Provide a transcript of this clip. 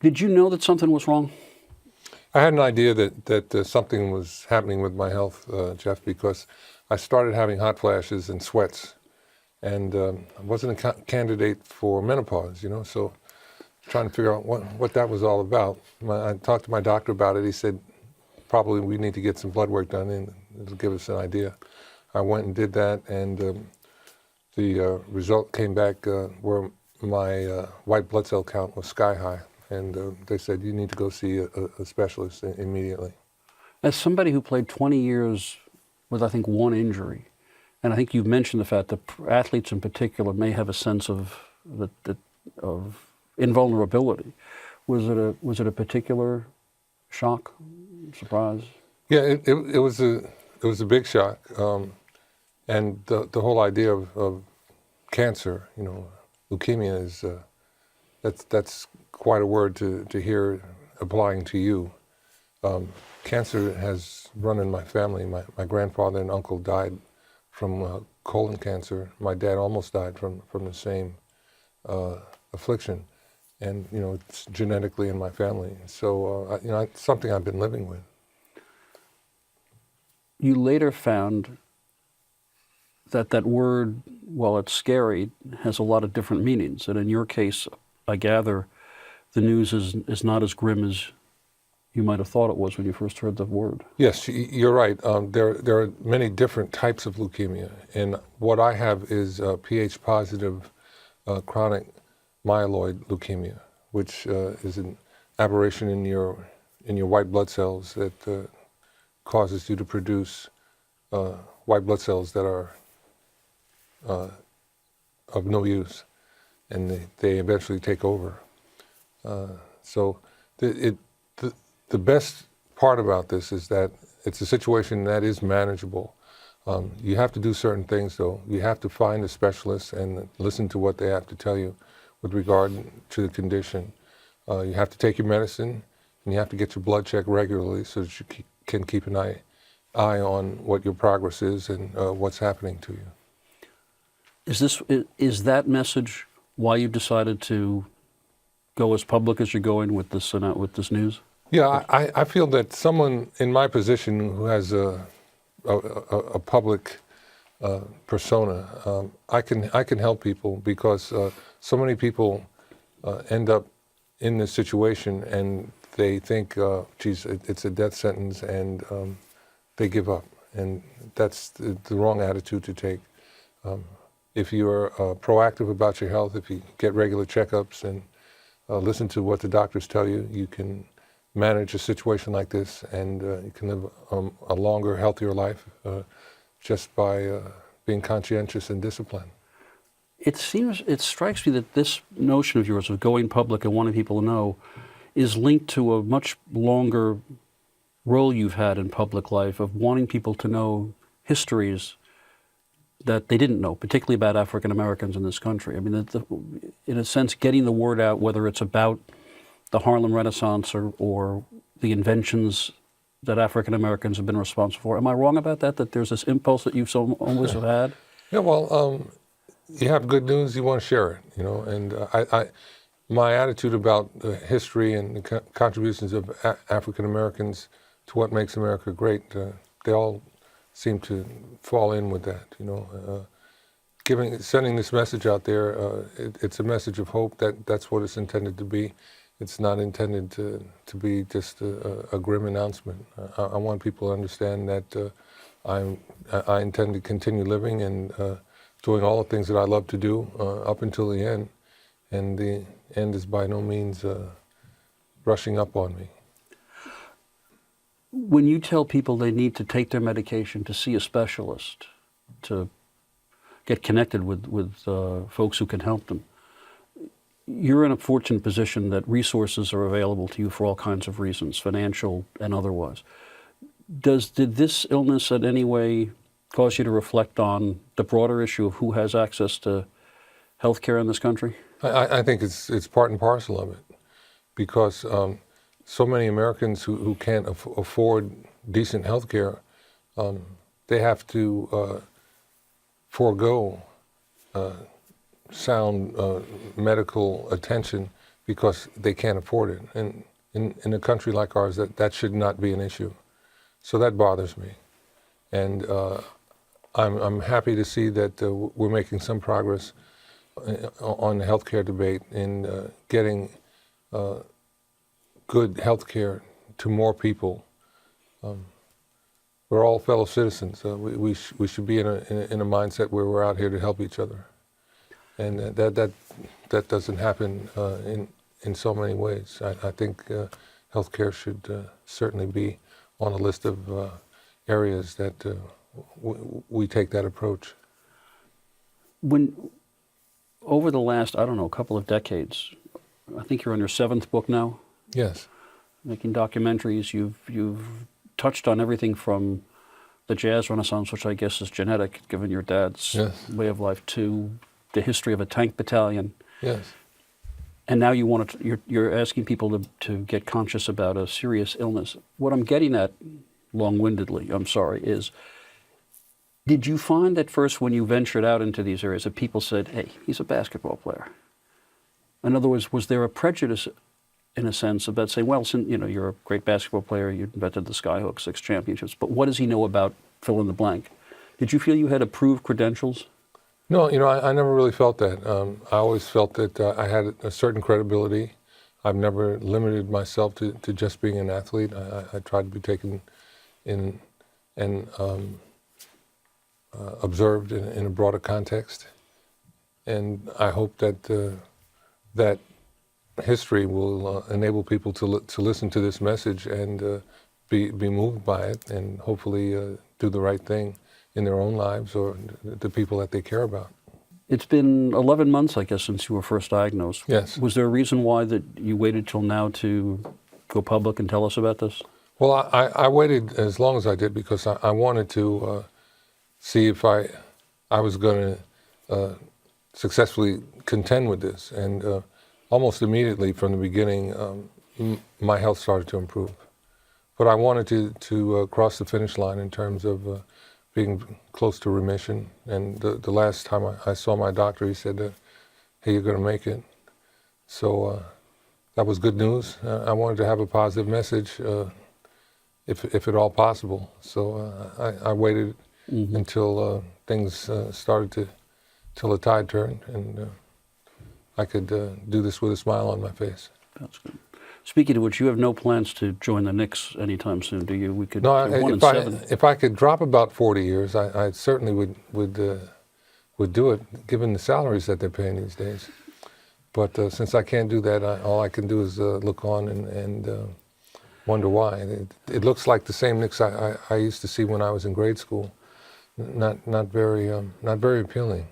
Did you know that something was wrong? I had an idea that something was happening with my health, Jeff, because I started having hot flashes and sweats, and I wasn't a candidate for menopause, so trying to figure out what that was all about. I talked to my doctor about it. He said, probably we need to get some blood work done, and it'll give us an idea. I went and did that, and the result came back where my white blood cell count was sky high. And they said, you need to go see a specialist immediately. As somebody who played 20 years with, I think, one injury, and I think you've mentioned the fact that athletes in particular may have a sense of invulnerability. Was it a particular shock, surprise? Yeah, it was a big shock, and the whole idea of cancer, leukemia is that's quite a word to hear applying to you. Cancer has run in my family. My grandfather and uncle died from colon cancer. My dad almost died from the same affliction, and it's genetically in my family. So it's something I've been living with. You later found that word, while it's scary, has a lot of different meanings. And in your case, I gather the news is not as grim as you might have thought it was when you first heard the word. Yes, you're right. There are many different types of leukemia, and what I have is Ph positive chronic myeloid leukemia, which is an aberration in your white blood cells that causes you to produce white blood cells that are of no use, and they eventually take over. So the best part about this is that it's a situation that is manageable. You have to do certain things, though. You have to find a specialist and listen to what they have to tell you with regard to the condition. You have to take your medicine, and you have to get your blood checked regularly so that you can keep an eye on what your progress is and what's happening to you. Is that message why you decided to go as public as you're going with this news? Yeah, I feel that someone in my position who has a public persona, I can help people because so many people end up in this situation and they think, geez, it's a death sentence, and they give up, and that's the wrong attitude to take. If you're proactive about your health, if you get regular checkups and listen to what the doctors tell you, you can manage a situation like this, and you can live a longer, healthier life just by being conscientious and disciplined. It strikes me that this notion of yours of going public and wanting people to know is linked to a much longer role you've had in public life of wanting people to know histories that they didn't know, particularly about African Americans in this country. I mean, in a sense, getting the word out, whether it's about the Harlem Renaissance or the inventions that African Americans have been responsible for. Am I wrong about that? That there's this impulse that you've always have had? Yeah, well, you have good news, you want to share it, and my attitude about history and the contributions of African Americans to what makes America great, they all seem to fall in with that, sending this message out there, it's a message of hope. That's what it's intended to be. It's not intended to be just a grim announcement. I want people to understand that I intend to continue living and doing all the things that I love to do up until the end, and the end is by no means rushing up on me. When you tell people they need to take their medication, to see a specialist, to get connected with folks who can help them, you're in a fortunate position that resources are available to you for all kinds of reasons, financial and otherwise. Did this illness in any way cause you to reflect on the broader issue of who has access to health care in this country? I think it's part and parcel of it, because so many Americans who can't afford decent health care, they have to forego sound medical attention because they can't afford it. And in a country like ours, that should not be an issue. So that bothers me. And I'm happy to see that we're making some progress on the healthcare debate in getting good healthcare to more people. We're all fellow citizens. We should be in a mindset where we're out here to help each other, and that doesn't happen in so many ways. I think healthcare should certainly be on a list of areas that we take that approach. When over the last, I don't know, couple of decades, I think you're on your 7th book now, Yes. making documentaries. You've touched on everything from the jazz renaissance, which I guess is genetic, given your dad's Yes. way of life, to the history of a tank battalion. Yes. And now you're asking people to get conscious about a serious illness. What I'm getting at, long-windedly, I'm sorry, is did you find at first when you ventured out into these areas that people said, hey, he's a basketball player? In other words, was there a prejudice, in a sense, about saying, well, you're a great basketball player, you invented the Skyhook, 6 championships, but what does he know about fill in the blank? Did you feel you had approved credentials? No, I never really felt that. I always felt that I had a certain credibility. I've never limited myself to just being an athlete. I tried to be taken in and observed in a broader context. And I hope that that history will enable people to listen to this message and be moved by it, and hopefully do the right thing in their own lives or the people that they care about. It's been 11 months, I guess, since you were first diagnosed. Yes. Was there a reason why that you waited till now to go public and tell us about this? Well, I waited as long as I did because I wanted to see if I was going to successfully contend with this. And almost immediately from the beginning, my health started to improve. But I wanted to cross the finish line in terms of being close to remission. And the last time I saw my doctor, he said, hey, you're going to make it. So that was good news. I wanted to have a positive message, if at all possible. So I waited until things started till the tide turned, and I could do this with a smile on my face. That's good. Speaking of which, you have no plans to join the Knicks anytime soon, do you? We could. No, you're 1-7. if I could drop about 40 years, I certainly would do it, given the salaries that they're paying these days. But since I can't do that, all I can do is look on and wonder why. It looks like the same Knicks I used to see when I was in grade school. Not very appealing.